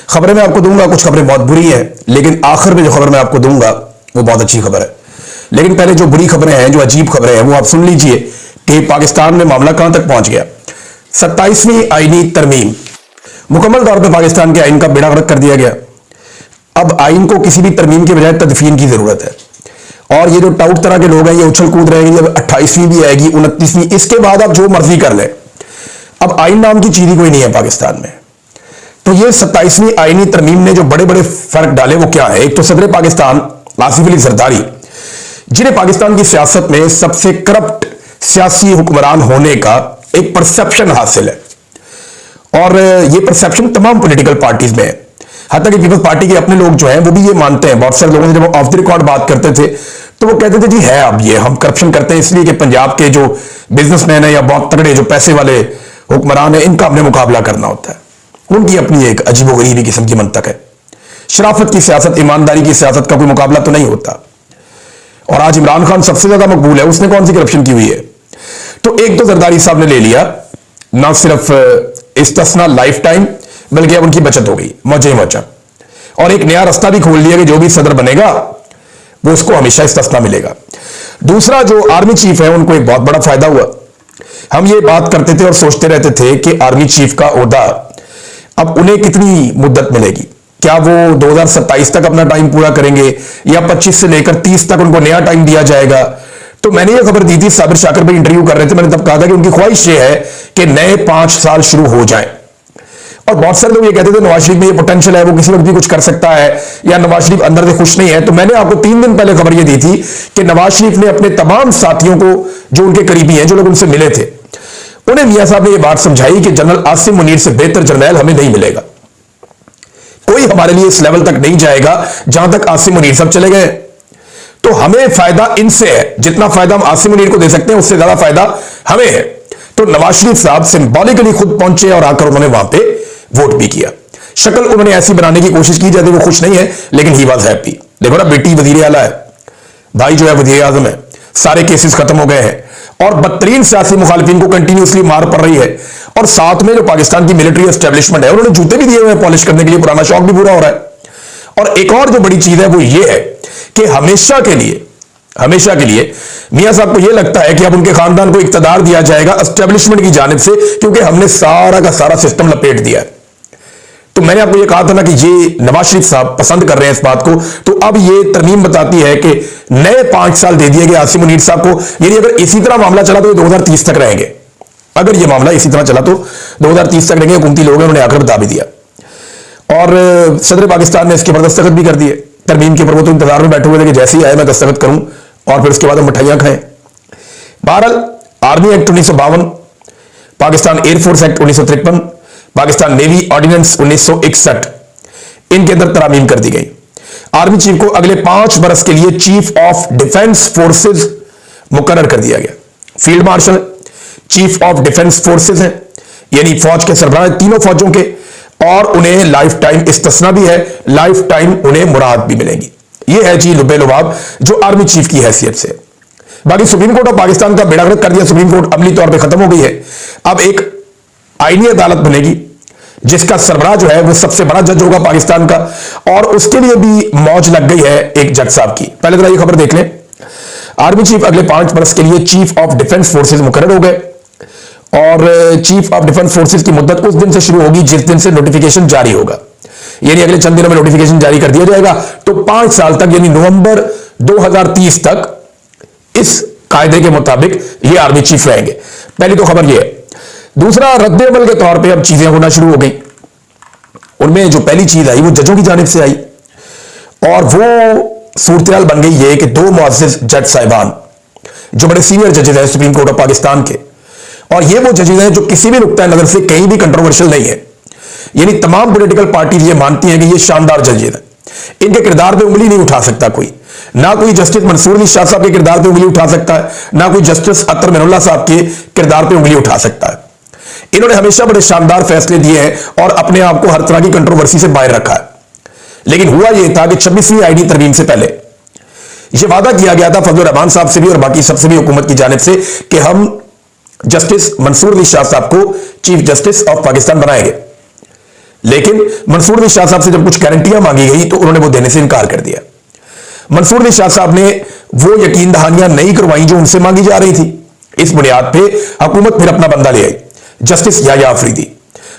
खबरें मैं आपको दूंगा, कुछ खबरें बहुत बुरी हैं, लेकिन आखिर में जो खबर मैं आपको दूंगा वो बहुत अच्छी खबर है। लेकिन पहले जो बुरी खबरें हैं, जो अजीब खबरें हैं, वो आप सुन लीजिए कि पाकिस्तान में मामला कहां तक पहुंच गया। 27वीं आईनी तरमीम, मुकम्मल तौर पर पाकिस्तान के आइन का बेड़ा गर्क कर दिया गया। अब आइन को किसी भी तरमीम के बजाय तदफीन की जरूरत है। और ये जो टाउट तरह के लोग हैं, ये उछल कूद रहे हैं, जब 28वीं भी आएगी, 29वीं, इसके बाद आप जो मर्जी कर लें। अब आइन नाम की चीज ही कोई नहीं है पाकिस्तान में। तो ये 27वीं आईनी तरमीम ने जो बड़े बड़े फर्क डाले वो क्या है। एक तो सदर पाकिस्तान आसिफ अली जरदारी, जिन्हें पाकिस्तान की सियासत में सबसे करप्ट सियासी हुक्मरान होने का एक परसेप्शन हासिल है, और ये परसेप्शन तमाम पॉलिटिकल पार्टीज में है। हालांकि पीपल्स पार्टी के अपने लोग जो हैं वो भी ये मानते हैं। बहुत सारे लोगों से जब ऑफ द रिकॉर्ड बात करते थे तो वो कहते थे जी है, अब ये हम करप्शन करते हैं इसलिए कि पंजाब के जो बिजनेसमैन है या बहुत तगड़े जो पैसे वाले हुक्मरान है, इनका हमने मुकाबला करना होता है। उनकी अपनी एक अजीबोगरीबी किस्म की मंतक है। शराफत की सियासत, ईमानदारी की सियासत का कोई मुकाबला तो नहीं होता। और आज इमरान खान सबसे ज्यादा मकबूल है, उसने कौन सी करप्शन की हुई है। तो एक तो जरदारी साहब ने ले लिया, ना सिर्फ इस्तिस्ना लाइफ टाइम, बल्कि अब उनकी बचत हो गई, मौजे मौजा। और एक नया रास्ता भी खोल दिया कि जो भी सदर बनेगा वो उसको हमेशा इस्तिस्ना मिलेगा। दूसरा, जो आर्मी चीफ है, उनको एक बहुत बड़ा फायदा हुआ। हम ये बात करते थे और सोचते रहते थे कि आर्मी चीफ का ओहदा अब उन्हें कितनी मुद्दत मिलेगी। क्या वो 2027 तक अपना टाइम पूरा करेंगे या 25 से लेकर 30 तक उनको नया टाइम दिया जाएगा। तो मैंने ये खबर दी थी, साबिर शाकिर भाई इंटरव्यू कर रहे थे, मैंने तब कहा था कि उनकी ख्वाहिश ये है कि नए 5 साल शुरू हो जाएं। और बहुत सारे लोग ये कहते थे नवाज शरीफ में ये पोटेंशियल है, वो किसी वक्त भी कुछ कर सकता है, या नवाज शरीफ अंदर से खुश नहीं है। तो मैंने आपको 3 दिन पहले खबर ये दी थी कि नवाज शरीफ ने अपने तमाम साथियों को, जो उनके करीबी हैं, जो लोग उनसे मिले थे, उन्हें मियां साहब ने यह बात समझाई कि जनरल आसिम मुनीर से बेहतर जर्नैल हमें नहीं मिलेगा। कोई हमारे लिए इस लेवल तक नहीं जाएगा जहां तक आसिम मुनीर साहब चले गए। तो हमें फायदा इनसे है, जितना फायदा हम आसिम मुनीर को दे सकते हैं उससे ज्यादा फायदा हमें है। तो नवाज शरीफ साहब सिंबॉलिकली खुद पहुंचे और आकर उन्होंने वहां पे वोट भी किया। शक्ल उन्होंने ऐसी बनाने की कोशिश की जाती, वो खुश नहीं है, लेकिन ही वॉज हैप्पी। देखो ना, बेटी वजीर आला है, भाई जो है वजीर आजम है, सारे केसेस खत्म हो गए हैं, और बदतरीन सियासी मुखालिफिन को कंटिन्यूसली मार पड़ रही है। और साथ में जो पाकिस्तान की मिलिट्री एस्टेब्लिशमेंट है, उन्होंने जूते भी दिए हुए हैं पॉलिश करने के लिए, पुराना शौक भी पूरा हो रहा है। और एक और जो बड़ी चीज है वो ये है कि हमेशा के लिए मियां साहब को यह लगता है कि अब उनके खानदान को इक्तदार दिया जाएगा एस्टेब्लिशमेंट की जानिब से, क्योंकि हमने सारा का सारा सिस्टम लपेट दिया है। तो मैंने आपको यह कहा था ना कि ये नवाज शरीफ साहब पसंद कर रहे हैं इस बात को। तो अब ये तरमीम बताती है कि नए 5 साल दे दिए गए आसिम मुनीर साहब को। यानी अगर इसी तरह मामला चला तो 2030 तक रहेंगे। अगर ये मामला इसी तरह चला तो 2030 तक रहेंगे। हुकूमती लोग हैं, उन्होंने आकर बता भी दिया। और सदर पाकिस्तान ने इसके पर दस्तखत भी कर दिए तरमीम के ऊपर। वो तो इंतजार में बैठे हुए थे कि जैसे ही आए मैं दस्तखत करूं और फिर उसके बाद हम मिठाइयां खाएं। बहरहाल, army act 1952, Pakistan air force act 1953, Pakistan navy ordinance 1961, इनके अंदर तरामीम कर दी गई। आर्मी चीफ को अगले 5 बरस के लिए चीफ ऑफ डिफेंस फोर्सेज मुकर्रर कर दिया गया। Field marshal chief of defence forces हैं, यानी फौज के सरबराह तीनों फौजों के, और उन्हें लाइफ टाइम इस्तिस्ना भी है, लाइफ टाइम उन्हें मुराद भी मिलेगी। यह है जी लुबे लुबाब जो आर्मी चीफ की हैसियत से। बाकी सुप्रीम कोर्ट ऑफ पाकिस्तान का बेड़ा गर्क कर दिया। सुप्रीम कोर्ट अमली तौर पर खत्म हो गई है। अब एक आईनी अदालत बनेगी जिसका सरबराह जो है वो सबसे बड़ा जज होगा पाकिस्तान का, और उसके लिए भी मौज लग गई है एक जज साहब की। पहले तो ये खबर देख लें, आर्मी चीफ अगले 5 बरस के लिए चीफ ऑफ डिफेंस फोर्सेज मुकर्रर हो गए, और चीफ ऑफ डिफेंस फोर्सेज की मुद्दत उस दिन से शुरू होगी जिस दिन से नोटिफिकेशन जारी होगा। यानी अगले चंद दिनों में नोटिफिकेशन जारी कर दिया जाएगा। तो 5 साल तक, यानी नवंबर 2030 तक इस कायदे के मुताबिक ये आर्मी चीफ रहेंगे। पहली तो खबर ये है। दूसरा, रद्द अमल के तौर पे अब चीजें होना शुरू हो गई। उनमें जो पहली चीज आई वो जजों की जानिब से आई, और वो सूरत बन गई ये कि 2 मुअज़्ज़िज़ जज साहिबान जो बड़े सीनियर जजेस हैं सुप्रीम कोर्ट ऑफ पाकिस्तान के, और ये वो जजेस हैं जो किसी भी नुक्ता नजर से कहीं भी कंट्रोवर्शियल नहीं है। यानी तमाम पॉलिटिकल पार्टीज ये मानती हैं कि ये शानदार जजेस हैं, इनके किरदार पे उंगली नहीं उठा सकता कोई। ना कोई जस्टिस मंसूर अली शाह साहब के किरदार पे उंगली उठा सकता है, ना कोई जस्टिस अतर मिनुल्लाह साहब के किरदार पे उंगली उठा सकता है। इन्होंने हमेशा बड़े शानदार फैसले दिए हैं और अपने आप को हर तरह की कंट्रोवर्सी से बाहर रखा है। लेकिन हुआ यह था कि 26वीं आईनी तरमीम से पहले यह वादा किया गया था फजलुर रहमान साहब से भी और बाकी सबसे भी हुकूमत की जानिब से कि हम जस्टिस मंसूर अली शाह साहब को चीफ जस्टिस ऑफ पाकिस्तान बनाएंगे। लेकिन मंसूर अली शाह साहब से जब कुछ गारंटियां मांगी गई तो उन्होंने वो देने से इनकार कर दिया। मंसूर अली शाह साहब ने वो यकीन दहानियां नहीं करवाई जो उनसे मांगी जा रही थी। इस बुनियाद पे हुकूमत फिर अपना बंदा ले आई, जस्टिस याह्या अफरीदी।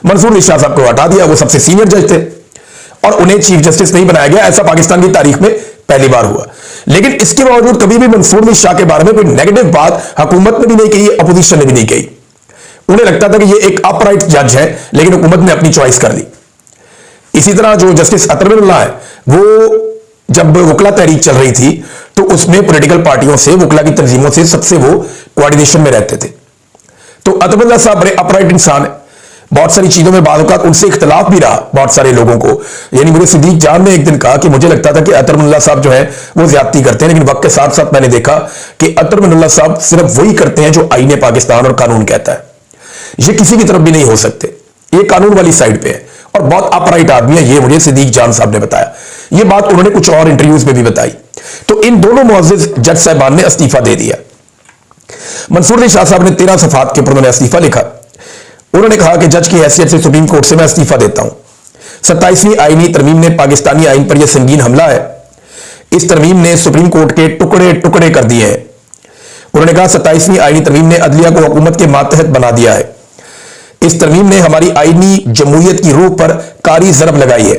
मंसूर अली शाह साहब को हटा दिया, वो सबसे सीनियर जज थे और उन्हें चीफ जस्टिस नहीं बनाया गया। ऐसा पाकिस्तान की तारीख में पहली बार हुआ। लेकिन इसके बावजूद कभी भी मंसूर अली शाह के बारे में कोई नेगेटिव बात हुकूमत ने भी नहीं कही, अपोजिशन ने भी नहीं कही। उन्हें लगता था कि ये एक अपराइट जज है, लेकिन हुकूमत ने अपनी चॉइस कर दी। इसी तरह जो जस्टिस अतर मिनुल्लाह है, वो जब वकला तहरीक चल रही थी तो उसमें पॉलिटिकल पार्टियों से, वकला की तंजीमों से सबसे वो कोऑर्डिनेशन में रहते थे। तो अतर मिनुल्लाह साहब बड़े अपराइट इंसान है। बहुत सारी चीजों में बाद औक़ात उनसे इख्तलाफ भी रहा बहुत सारे लोगों को। यानी मुझे सिद्दीक जान ने एक दिन कहा कि मुझे लगता था कि अतर मिनुल्लाह साहब जो है वो ज्यादती करते हैं, लेकिन वक्त के साथ साथ मैंने देखा कि अतर मिनुल्लाह साहब सिर्फ वही करते हैं जो आईने पाकिस्तान और कानून कहता है। ये किसी की तरफ भी नहीं हो सकते, ये कानून वाली साइड पे है और बहुत अपराइट आदमी है। ये मुझे सिद्दीक जान साहब ने बताया। ये बात उन्होंने कुछ और इंटरव्यूज में भी बताई। तो इन दोनों मुअज़्ज़िज़ जज साहिबान ने इस्तीफा दे दिया। मंसूर अली शाह साहब ने 13 सफ़हात के ऊपर उन्होंने इस्तीफा लिखा। उन्होंने कहा कि जज की हैसियत से सुप्रीम कोर्ट से मैं इस्तीफा देता हूं। 27वीं आईनी तरमीम ने पाकिस्तानी आइन पर यह संगीन हमला है। इस तरमीम ने सुप्रीम कोर्ट के टुकड़े टुकड़े कर दिए हैं। उन्होंने कहा 27वीं आईनी तरमीम ने अदलिया को हुकूमत के मातहत बना दिया है। इस तरमीम ने हमारी आईनी जमहूरियत की रूह पर कारी ज़रब लगाई है।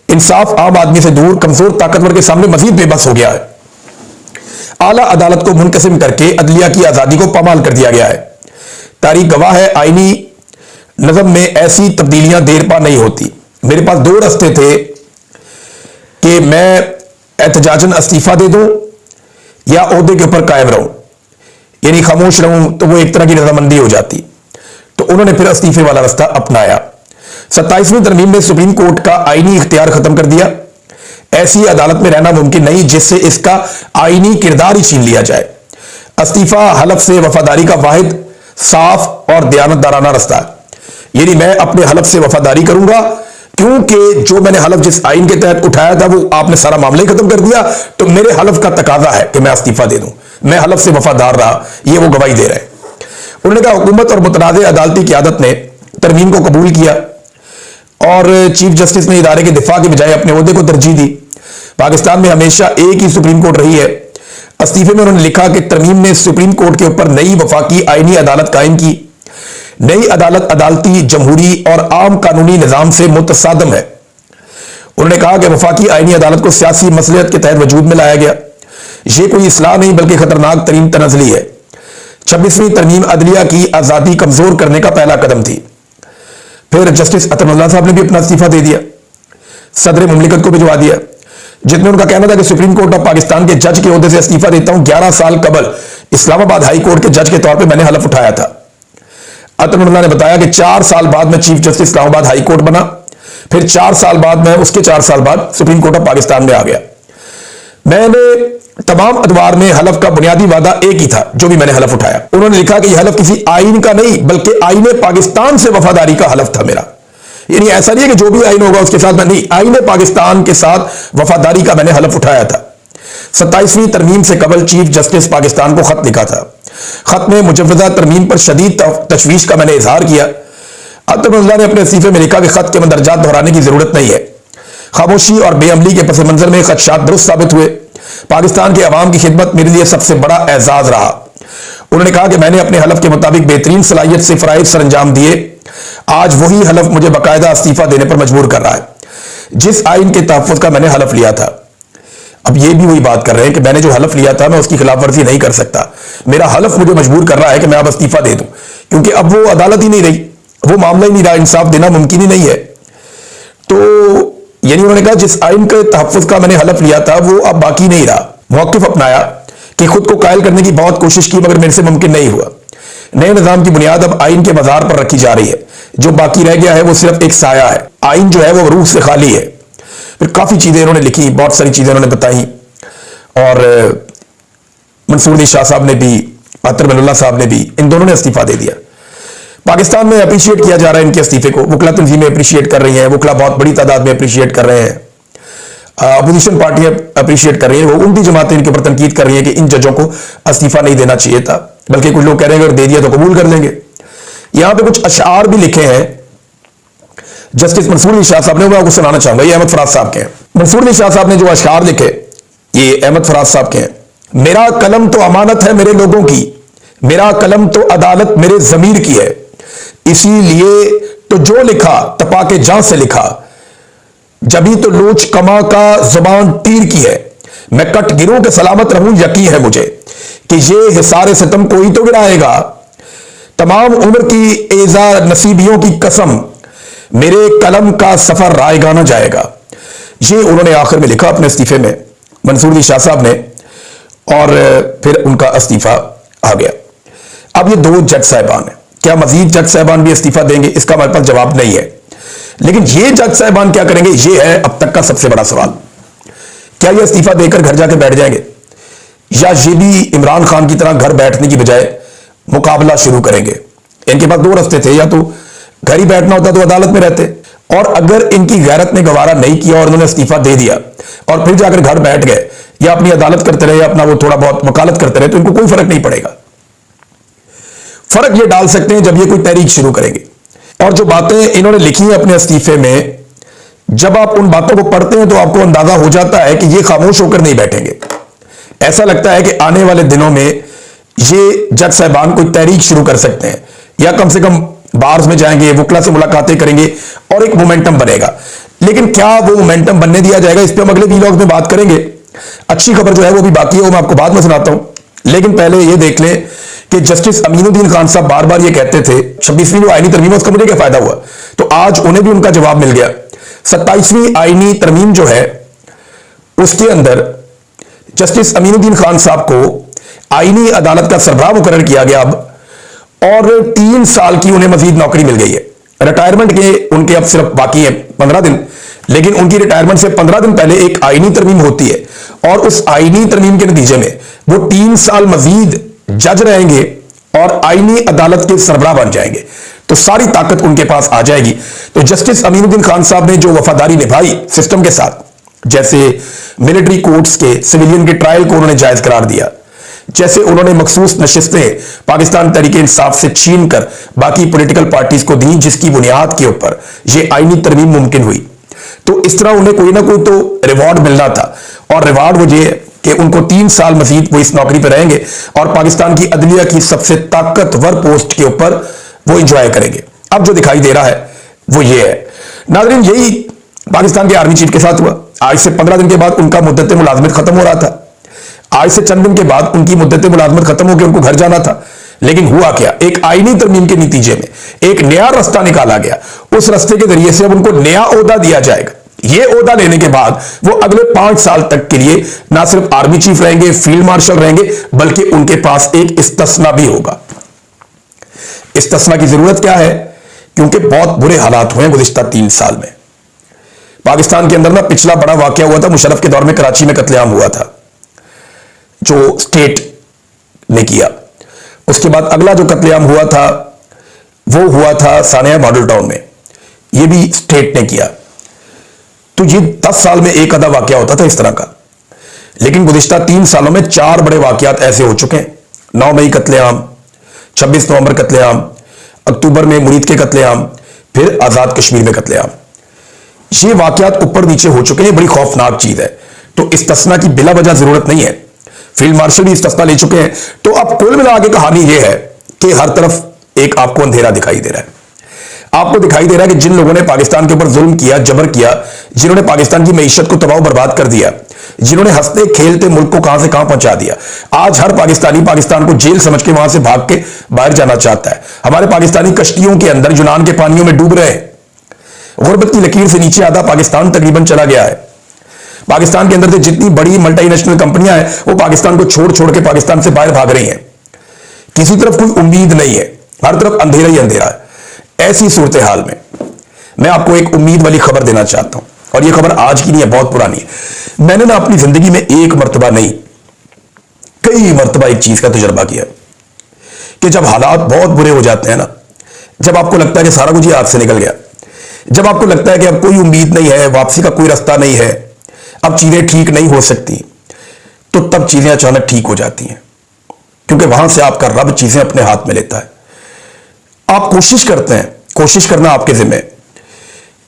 इंसाफ आम आदमी से दूर कमजोर ताकतवर के सामने मजीद बेबस हो गया है। आला अदालत को मुनकसिम करके अदलिया की आजादी को पामाल कर दिया गया है। तारीख गवाह है, आईनी नज़म में ऐसी तब्दीलियां देर पा नहीं होती। मेरे पास दो रास्ते थे कि मैं एहतजाजन इस्तीफा दे दूं या ओहदे के ऊपर कायम रहूं, यानी खामोश रहूं, तो वो एक तरह की रजामंदी हो जाती। तो उन्होंने फिर इस्तीफे वाला रास्ता अपनाया। 27वीं तरमीम ने सुप्रीम कोर्ट का आईनी इख्तियार खत्म कर दिया। ऐसी अदालत में रहना मुमकिन नहीं जिससे इसका आईनी किरदार ही छीन लिया जाए। इस्तीफा हलफ से वफादारी का वाहिद साफ और दयानतदाराना रास्ता है। यानी मैं अपने हलफ से वफादारी करूंगा, क्योंकि जो मैंने हलफ जिस आइन के तहत उठाया था वो आपने सारा मामला ही खत्म कर दिया, तो मेरे हलफ का तकाजा है कि मैं इस्तीफा दे दूं। मैं हलफ से वफादार रहा, ये वो गवाही दे रहे हैं। उन्होंने कहा हुकूमत और मुतनाज़ अदालती क़यादत ने तरमीम को कबूल किया और चीफ जस्टिस ने इदारे के दिफा के बजाय अपने ओहदे को तरजीह दी। पाकिस्तान में हमेशा एक ही सुप्रीम कोर्ट रही है। इस्तीफे में उन्होंने लिखा कि तरमीम ने सुप्रीम कोर्ट के ऊपर नई वफाकी आईनी अदालत कायम की। नई अदालत अदालती, जमहूरी और आम कानूनी निज़ाम से मुतसादम है। उन्होंने कहा कि वफाकी आईनी अदालत को सियासी मसलियत के तहत वजूद में लाया गया। यह कोई इस्लाह नहीं बल्कि खतरनाक तरीन तनज़ली है। 26वीं तरमीम अदलिया की आज़ादी कमजोर करने का पहला कदम थी। फिर जस्टिस अतर मिनुल्लाह साहब ने भी अपना इस्तीफा दे दिया, सदर मुमलिकत को भिजवा दिया, जितने उनका कहना था कि सुप्रीम कोर्ट ऑफ पाकिस्तान के जज के ओहदे से इस्तीफा देता हूं। 11 साल कबल इस्लामाबाद हाई कोर्ट के जज के तौर पे मैंने हलफ उठाया था। अतर मिनुल्लाह ने बताया कि 4 साल बाद मैं chief justice Islamabad high court बना, फिर 4 साल बाद मैं उसके 4 साल बाद सुप्रीम कोर्ट ऑफ पाकिस्तान में आ गया। मैंने तमाम अदवार में हलफ का बुनियादी वादा एक ही था जो भी मैंने हलफ उठाया। उन्होंने लिखा कि यह हलफ किसी आइन का नहीं बल्कि आईने पाकिस्तान से वफादारी का हलफ था मेरा। यानी ऐसा नहीं है कि जो भी आइन होगा उसके साथ मैं नहीं, आईने पाकिस्तान के साथ वफादारी का मैंने हलफ उठाया था। 27वीं तरमीम से कबल चीफ जस्टिस पाकिस्तान को खत लिखा था। खत में मुजव्वज़ा तरमीम पर शदीद तशवीश का मैंने इजहार किया। अतर मिनुल्लाह ने अपने इस्तीफे में लिखा कि खत के मंदरजात दोहराने की जरूरत नहीं है। खामोशी और बेअमली के पस मंजर में खदशात दुरुस्त साबित हुए। पाकिस्तान के अवाम की खिदमत मेरे लिए सबसे बड़ा एजाज रहा। उन्होंने कहा कि मैंने अपने हलफ के मुताबिक बेहतरीन सलाहियत से फराइज सर अंजाम दिए। आज वही हलफ मुझे बाकायदा इस्तीफा देने पर मजबूर कर रहा है जिस आइन के तहफ़्फ़ुज़ का मैंने हलफ लिया था। अब ये भी वही बात कर रहे हैं कि मैंने जो हलफ लिया था मैं उसकी खिलाफ वर्जी नहीं कर सकता। मेरा हलफ मुझे मजबूर कर रहा है कि मैं अब इस्तीफा दे दूं, क्योंकि अब वो अदालत ही नहीं रही, वो मामला ही नहीं रहा, इंसाफ देना मुमकिन ही नहीं है। तो यानी उन्होंने कहा जिस आइन के तहफ़्फ़ुज़ का मैंने हलफ लिया था वो अब बाकी नहीं रहा। मौक़िफ़ अपनाया कि खुद को कायल करने की बहुत कोशिश की मगर मेरे से मुमकिन नहीं हुआ। नए निज़ाम की बुनियाद अब आइन के मज़ार पर रखी जा रही है। जो बाकी रह गया है वो सिर्फ एक साया है। आइन जो है वो रूह से खाली है। फिर काफ़ी चीज़ें इन्होंने लिखी, बहुत सारी चीज़ें इन्होंने बताई। और मंसूर अली शाह साहब ने भी, अतर मिनुल्लाह साहब ने भी, इन दोनों ने इस्तीफा दे दिया। पाकिस्तान में अप्रिशिएट किया जा रहा है इनके इस्तीफे को। वकला तंजीमें अप्रिशिएट कर रही हैं, वकला बहुत बड़ी तादाद में अप्रिशिएट कर रहे हैं, अपोजिशन पार्टियां अप्रिशिएट कर रही हैं। वो उनकी जमातें इनके ऊपर तनकीद कर रही हैं कि इन जजों को इस्तीफा नहीं देना चाहिए था, बल्कि कुछ लोग कह रहे हैं अगर दे दिया तो कबूल कर लेंगे। यहां पे कुछ अशआर भी लिखे हैं जस्टिस मंसूर अली शाह साहब ने, मैं आपको सुनाना चाहूंगा, ये अहमद फराज साहब के हैं। मंसूर अली शाह साहब ने जो अशआर लिखे, ये अहमद फराज साहब के हैं। मेरा कलम तो अमानत है मेरे लोगों की, मेरा कलम तो अदालत मेरे जमीर की है, इसीलिए तो जो लिखा तपा के जान से लिखा, जभी तो लोच कमा का जुबान तीर की है। मैं कट गिरों के सलामत रहूं, यकीन है मुझे कि ये हिसारे सितम कोई तो गिराएगा। तमाम उम्र की एजा नसीबियों की कसम, मेरे कलम का सफर रायगाना जाएगा। ये उन्होंने आखिर में लिखा अपने इस्तीफे में, मंसूर अली शाह साहब ने, और फिर उनका इस्तीफा आ गया। अब ये दो जज साहिबान हैं, क्या मजीद जज साहिबान भी इस्तीफा देंगे? इसका हमारे पास जवाब नहीं है। लेकिन ये जज साहिबान क्या करेंगे, ये है अब तक का सबसे बड़ा सवाल। क्या ये इस्तीफा देकर घर जाके बैठ जाएंगे, या ये भी इमरान खान की तरह घर बैठने की बजाय मुकाबला शुरू करेंगे? इनके पास दो रास्ते थे, या तो घर ही बैठना होता तो अदालत में रहते, और अगर इनकी गैरत ने गवारा नहीं किया और उन्होंने इस्तीफा दे दिया और फिर जाकर घर बैठ गए, या अपनी अदालत करते रहे, या अपना वो थोड़ा बहुत वकालत करते रहे, तो इनको कोई फर्क नहीं पड़ेगा। फर्क ये डाल सकते हैं जब ये कोई तहरीक शुरू करेंगे। और जो बातें इन्होंने लिखी हैं अपने इस्तीफे में, जब आप उन बातों को पढ़ते हैं तो आपको अंदाजा हो जाता है कि ये खामोश होकर नहीं बैठेंगे। ऐसा लगता है कि आने वाले दिनों में ये जज साहिबान कोई तहरीक शुरू कर सकते हैं, या कम से कम बार्स में जाएंगे, वकला से मुलाकातें करेंगे और एक मोमेंटम बनेगा। लेकिन क्या वो मोमेंटम बनने दिया जाएगा, इस पर हम अगले वीलॉग में बात करेंगे। अच्छी खबर जो है वो भी बाकी है, वो मैं आपको बाद में सुनाता हूं। लेकिन पहले ये देख लें कि जस्टिस अमीनुद्दीन खान साहब बार बार ये कहते थे 26वीं जो आईनी तरमीम है उसका मुझे क्या फायदा हुआ, तो आज उन्हें भी उनका जवाब मिल गया। 27वीं आईनी तरमीम जो है उसके अंदर जस्टिस अमीनुद्दीन खान साहब को आईनी अदालत का सरबराह मुकर्रर किया गया अब, और 3 साल की उन्हें मजीद नौकरी मिल गई है। रिटायरमेंट के उनके अब सिर्फ बाकी है 15 दिन, लेकिन उनकी रिटायरमेंट से 15 दिन पहले एक आईनी तरमीम होती है, और उस आईनी तरमीम के नतीजे में वो 3 साल मजीद जज रहेंगे और आईनी अदालत के सरबराह बन जाएंगे, तो सारी ताकत उनके पास आ जाएगी। तो जस्टिस अमीनुद्दीन खान साहब ने जो वफादारी निभाई सिस्टम के साथ, जैसे मिलिट्री कोर्ट्स के सिविलियन के ट्रायल को उन्होंने जायज करार दिया, जैसे उन्होंने मखसूस नशिस्तें पाकिस्तान तहरीके इंसाफ से छीन कर बाकी पॉलिटिकल पार्टीज को दी, जिसकी बुनियाद के ऊपर यह आईनी तरमीम मुमकिन हुई, तो इस तरह उन्हें कोई ना कोई तो रिवॉर्ड मिलना था। और रिवॉर्ड वो ये कि उनको 3 साल मजीद वो इस नौकरी पर रहेंगे और पाकिस्तान की अदलिया की सबसे ताकतवर पोस्ट के ऊपर वो इंजॉय करेंगे। अब जो दिखाई दे रहा है वो ये है। नाज़रीन, यही पाकिस्तान के आर्मी चीफ के साथ हुआ। आज से 15 दिन के बाद उनका मुद्दत मुलाजमत खत्म हो रहा था। आज से चंद दिन के बाद उनकी मुद्दत मुलाजमत खत्म होकर उनको घर जाना था। लेकिन हुआ क्या, एक आईनी तरमीम के नतीजे में एक नया रास्ता निकाला गया। उस रास्ते के जरिए से अब उनको नया ओहदा दिया जाएगा। यह ओहदा लेने के बाद वो अगले 5 साल तक के लिए ना सिर्फ आर्मी चीफ रहेंगे, फील्ड मार्शल रहेंगे, बल्कि उनके पास एक इस्तिस्ना भी होगा। इस्तिस्ना की जरूरत क्या है, क्योंकि बहुत बुरे हालात हुए गुज़िश्ता 3 साल में। पाकिस्तान के अंदर ना पिछला बड़ा वाकया हुआ था, मुशर्रफ के दौर में कराची में कत्लेआम हुआ था जो स्टेट ने किया। उसके बाद अगला जो कत्लेआम हुआ था वो हुआ था सानिया मॉडल टाउन में, ये भी स्टेट ने किया। तो ये 10 साल में एक आधा वाकया होता था इस तरह का। लेकिन गुज़िश्ता 3 सालों में 4 बड़े वाकयात ऐसे हो चुके हैं। 9 मई कत्लेआम, 26 नवंबर कत्लेआम, अक्टूबर में मुरीद के कत्लेआम, फिर आजाद कश्मीर में कत्लेआम। ये वाकयात ऊपर नीचे हो चुके हैं, बड़ी खौफनाक चीज है। तो इस्तिस्ना की बिला वजह जरूरत नहीं है। फील्ड मार्शल भी इस्तिस्ना ले चुके हैं। तो अब कुल मिला के कहानी यह है कि हर तरफ एक आपको अंधेरा दिखाई दे रहा है। आपको दिखाई दे रहा है कि जिन लोगों ने पाकिस्तान के ऊपर जुल्म किया, जबर किया, जिन्होंने पाकिस्तान की मईशत को तबाह बर्बाद कर दिया, जिन्होंने हंसते खेलते मुल्क को कहां से कहां पहुंचा दिया, आज हर पाकिस्तानी पाकिस्तान को जेल समझ के वहां से भाग के बाहर जाना चाहता है। हमारे पाकिस्तानी कश्तियों के अंदर यूनान के पानियों में डूब रहे हैं। गुर्बत की लकीर से नीचे आधा पाकिस्तान तकरीबन चला गया है। पाकिस्तान के अंदर से जितनी बड़ी मल्टीनेशनल कंपनियां हैं वो पाकिस्तान को छोड़ छोड़ के पाकिस्तान से बाहर भाग रही हैं। किसी तरफ कोई उम्मीद नहीं है, हर तरफ अंधेरा ही अंधेरा है। ऐसी सूरत हाल में मैं आपको एक उम्मीद वाली खबर देना चाहता हूं, और यह खबर आज की नहीं है, बहुत पुरानी है। मैंने ना अपनी जिंदगी में एक मरतबा नहीं, कई मरतबा एक चीज का तजुर्बा किया कि जब हालात बहुत बुरे हो जाते हैं ना, जब आपको लगता है कि सारा कुछ ही हाथ से निकल गया, जब आपको लगता है कि अब कोई उम्मीद नहीं है, वापसी का कोई रास्ता नहीं है, अब चीजें ठीक नहीं हो सकती, तो तब चीजें अचानक ठीक हो जाती हैं, क्योंकि वहां से आपका रब चीजें अपने हाथ में लेता है। आप कोशिश करते हैं, कोशिश करना आपके जिम्मे,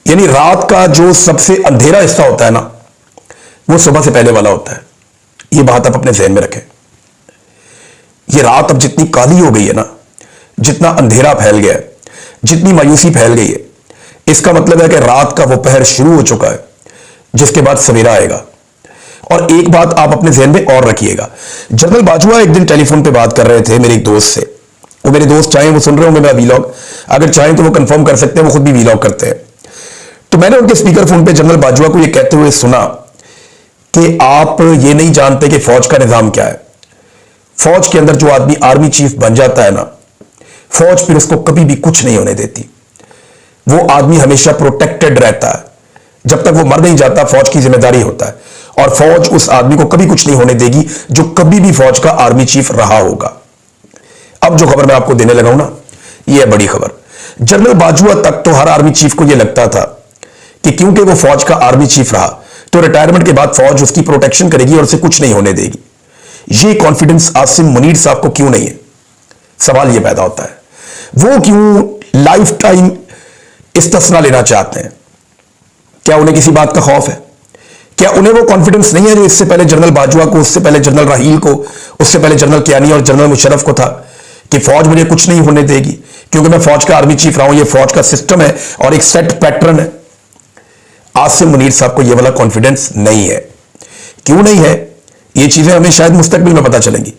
यानी रात का जो सबसे अंधेरा हिस्सा होता है ना, वो सुबह से पहले वाला होता है। ये बात आप अपने जहन में रखें। ये रात अब जितनी काली हो गई है ना, जितना अंधेरा फैल गया है, जितनी मायूसी फैल गई है, इसका मतलब है कि रात का वो पहर शुरू हो चुका है, जिसके बाद सवेरा आएगा। और एक बात आप अपने जहन में और रखिएगा, जनरल बाजवा एक दिन टेलीफोन पे बात कर रहे थे मेरे एक दोस्त से। वो मेरे दोस्त चाहें वो सुन रहे होंगे मेरा वीलॉग, अगर चाहें तो वो कंफर्म कर सकते हैं, वो खुद भी वीलॉग करते हैं। तो मैंने उनके स्पीकर फोन पे जनरल बाजवा को ये कहते हुए सुना कि आप ये नहीं जानते कि फौज का निजाम क्या है। फौज के अंदर जो आदमी आर्मी चीफ बन जाता है ना, फौज फिर उसको कभी भी कुछ नहीं होने देती। वो आदमी हमेशा प्रोटेक्टेड रहता है, जब तक वो मर नहीं जाता फौज की जिम्मेदारी होता है, और फौज उस आदमी को कभी कुछ नहीं होने देगी जो कभी भी फौज का आर्मी चीफ रहा होगा। अब जो खबर मैं आपको देने लगा हूं ना, यह है बड़ी खबर। जनरल बाजवा तक तो हर आर्मी चीफ को यह लगता था कि क्योंकि वो फौज का आर्मी चीफ रहा तो रिटायरमेंट के बाद फौज उसकी प्रोटेक्शन करेगी और उसे कुछ नहीं होने देगी। ये कॉन्फिडेंस आसिम मुनीर साहब को क्यों नहीं है? सवाल यह पैदा होता है, वो क्यों लाइफ टाइम इस्तिस्ना लेना चाहते हैं? क्या उन्हें किसी बात का खौफ है? क्या उन्हें वो कॉन्फिडेंस नहीं है जो इससे पहले जनरल बाजवा को, उससे पहले जनरल राहील को, उससे पहले जनरल कियानी और जनरल मुशर्रफ को था कि फौज मुझे कुछ नहीं होने देगी क्योंकि मैं फौज का आर्मी चीफ रहा हूं, ये फौज का सिस्टम है और एक सेट पैटर्न है। आसिम मुनीर साहब को ये वाला कॉन्फिडेंस नहीं है। क्यों नहीं है? ये चीजें हमें शायद मुस्तकबिल में पता चलेंगी,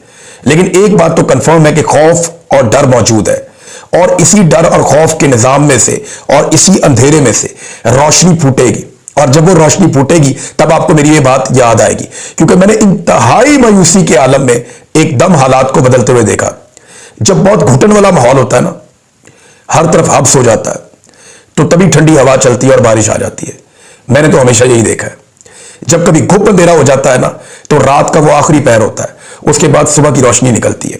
लेकिन एक बात तो कंफर्म है कि खौफ और डर मौजूद है, और इसी डर और खौफ के निजाम में से और इसी अंधेरे में से रोशनी फूटेगी। और जब वो रोशनी फूटेगी तब आपको मेरी ये बात याद आएगी, क्योंकि मैंने इंतहाई मायूसी के आलम में एकदम हालात को बदलते हुए देखा। जब बहुत घुटन वाला माहौल होता है ना, हर तरफ हब्स हो जाता है, तो तभी ठंडी हवा चलती है और बारिश आ जाती है। मैंने तो हमेशा यही देखा है। जब कभी घुप अंधेरा हो जाता है ना, तो रात का वो आखिरी पहर होता है, उसके बाद सुबह की रोशनी निकलती है।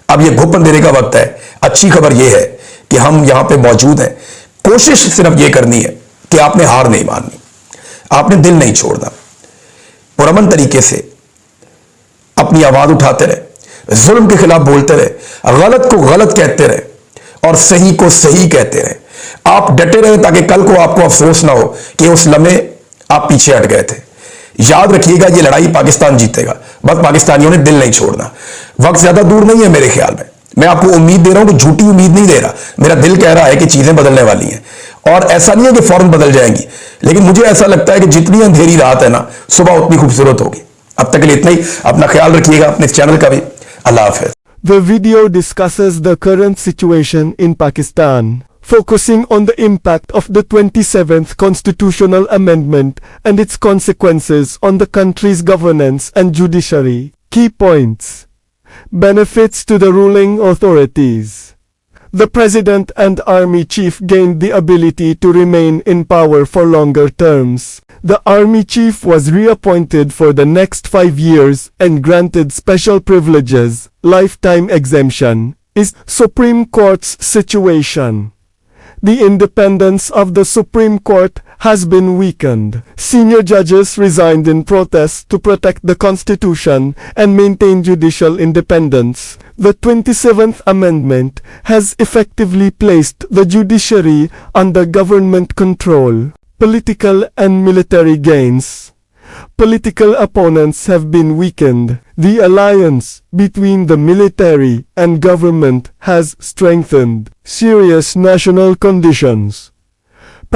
अब ये घुप अंधेरे का वक्त है। अच्छी खबर यह है कि हम यहां पे मौजूद हैं। कोशिश सिर्फ यह करनी है कि आपने हार नहीं माननी, आपने दिल नहीं छोड़ना, पुरअमन तरीके से अपनी आवाज उठाते रहे, जुल्म के खिलाफ बोलते रहे, गलत को गलत कहते रहे और सही को सही कहते रहे। आप डटे रहे ताकि कल को आपको अफसोस ना हो कि उस लम्हे आप पीछे हट गए थे। याद रखिएगा, ये लड़ाई पाकिस्तान जीतेगा, बस पाकिस्तानियों ने दिल नहीं छोड़ना। वक्त ज्यादा दूर नहीं है मेरे ख्याल में। मैं आपको उम्मीद दे रहा हूं, तो झूठी उम्मीद नहीं दे रहा। मेरा दिल कह रहा है कि चीजें बदलने वाली हैं, और ऐसा नहीं है कि फौरन बदल जाएंगी, लेकिन मुझे ऐसा लगता है कि जितनी अंधेरी रात है ना, सुबह उतनी खूबसूरत होगी। अब तक के लिए इतना ही। अपना ख्याल रखिएगा, अपने चैनल का भी। अल्लाह हाफिज। The video discusses the current situation in Pakistan, focusing on the impact of the 27th Constitutional Amendment and its consequences on the country's governance and judiciary. Key points. Benefits to the ruling authorities. The President and Army Chief gained the ability to remain in power for longer terms. The Army Chief was reappointed for the next 5 years and granted special privileges. Lifetime exemption is Supreme Court's situation. The independence of the Supreme Court has been weakened. Senior judges resigned in protest to protect the Constitution and maintain judicial independence. The 27th Amendment has effectively placed the judiciary under government control. Political and military gains. Political opponents have been weakened. The alliance between the military and government has strengthened. Serious national conditions.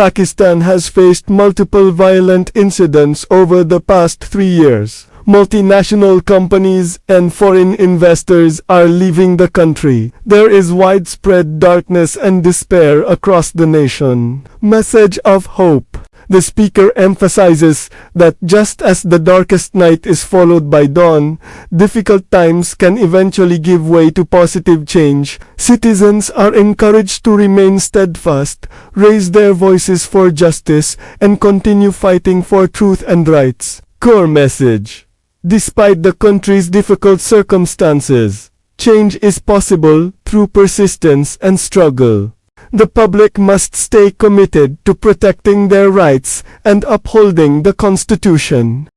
Pakistan has faced multiple violent incidents over the past 3 years. Multinational companies and foreign investors are leaving the country. There is widespread darkness and despair across the nation. Message of hope. The speaker emphasizes that just as the darkest night is followed by dawn, difficult times can eventually give way to positive change. Citizens are encouraged to remain steadfast, raise their voices for justice, and continue fighting for truth and rights. Core message. Despite the country's difficult circumstances, change is possible through persistence and struggle. The public must stay committed to protecting their rights and upholding the Constitution.